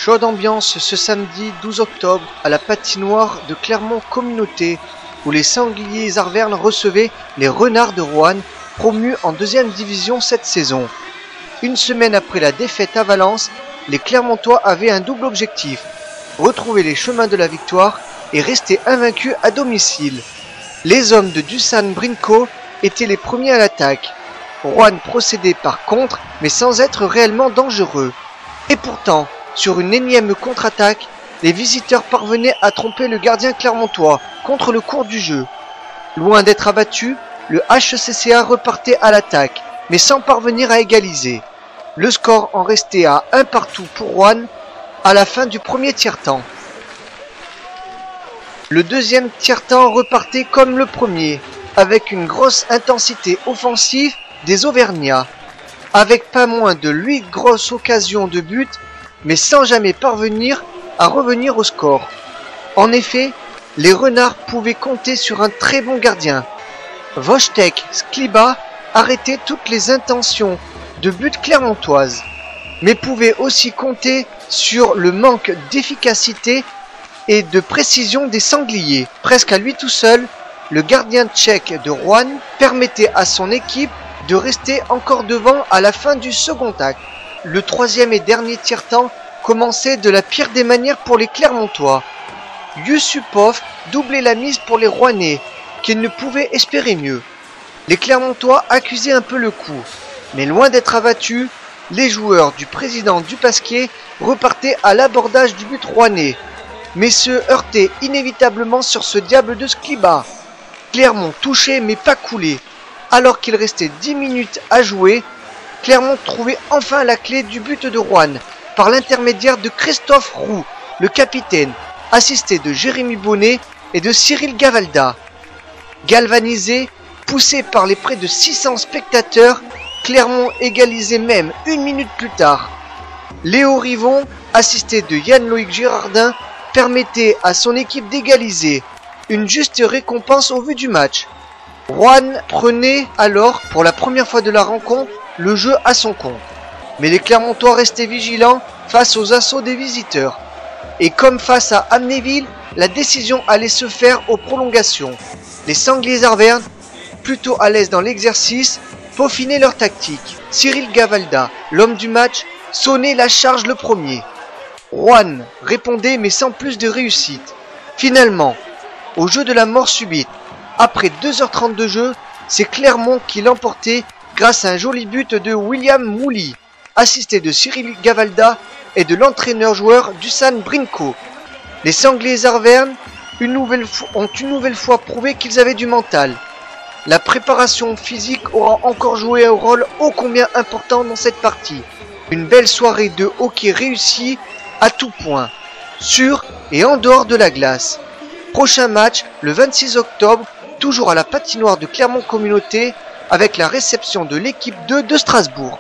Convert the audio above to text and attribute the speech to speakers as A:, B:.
A: Chaude ambiance ce samedi 12 octobre à la patinoire de Clermont Communauté où les Sangliers Arvernes recevaient les Renards de Roanne, promus en 2e division cette saison. Une semaine après la défaite à Valence, les Clermontois avaient un double objectif, retrouver les chemins de la victoire et rester invaincus à domicile. Les hommes de Dusan Brinko étaient les premiers à l'attaque. Roanne procédait par contre, mais sans être réellement dangereux. Et pourtant, sur une énième contre-attaque, les visiteurs parvenaient à tromper le gardien clermontois contre le cours du jeu. Loin d'être abattu, le HCCA repartait à l'attaque, mais sans parvenir à égaliser. Le score en restait à 1 partout pour Roanne à la fin du premier tiers-temps. Le deuxième tiers-temps repartait comme le premier, avec une grosse intensité offensive des Auvergnats, avec pas moins de 8 grosses occasions de but, mais sans jamais parvenir à revenir au score. En effet, les Renards pouvaient compter sur un très bon gardien. Wojtek Skliba arrêtait toutes les intentions de but clermontoises, mais pouvait aussi compter sur le manque d'efficacité et de précision des Sangliers. Presque à lui tout seul, le gardien tchèque de Roanne permettait à son équipe de rester encore devant à la fin du second acte. Le troisième et dernier tiers-temps commençait de la pire des manières pour les Clermontois. Yusupov doublait la mise pour les Rouennais, qui ne pouvaient espérer mieux. Les Clermontois accusaient un peu le coup, mais loin d'être abattus, les joueurs du président Dupasquier repartaient à l'abordage du but rouennais, mais se heurtaient inévitablement sur ce diable de Skliba. Clermont touchait mais pas coulé. Alors qu'il restait 10 minutes à jouer, Clermont trouvait enfin la clé du but de Roanne par l'intermédiaire de Christophe Roux, le capitaine, assisté de Jérémy Bonnet et de Cyril Gavalda. Galvanisé, poussé par les près de 600 spectateurs, Clermont égalisait même 1 minute plus tard. Léo Rivon, assisté de Yann-Loïc Girardin, permettait à son équipe d'égaliser, une juste récompense au vu du match. Roanne prenait alors, pour la première fois de la rencontre, le jeu à son compte. Mais les Clermontois restaient vigilants face aux assauts des visiteurs. Et comme face à Amnéville, la décision allait se faire aux prolongations. Les Sangliers Arvernes, plutôt à l'aise dans l'exercice, peaufinaient leur tactique. Cyril Gavalda, l'homme du match, sonnait la charge le premier. Roanne répondait mais sans plus de réussite. Finalement, au jeu de la mort subite, après 2h30 de jeu, c'est Clermont qui l'emportait grâce à un joli but de William Mouli, assisté de Cyril Gavalda et de l'entraîneur-joueur Dusan Brinko. Les Sangliers Arvernes ont une nouvelle fois prouvé qu'ils avaient du mental. La préparation physique aura encore joué un rôle ô combien important dans cette partie. Une belle soirée de hockey réussie à tout point, sur et en dehors de la glace. Prochain match le 26 octobre, toujours à la patinoire de Clermont Communauté, avec la réception de l'équipe 2 de Strasbourg.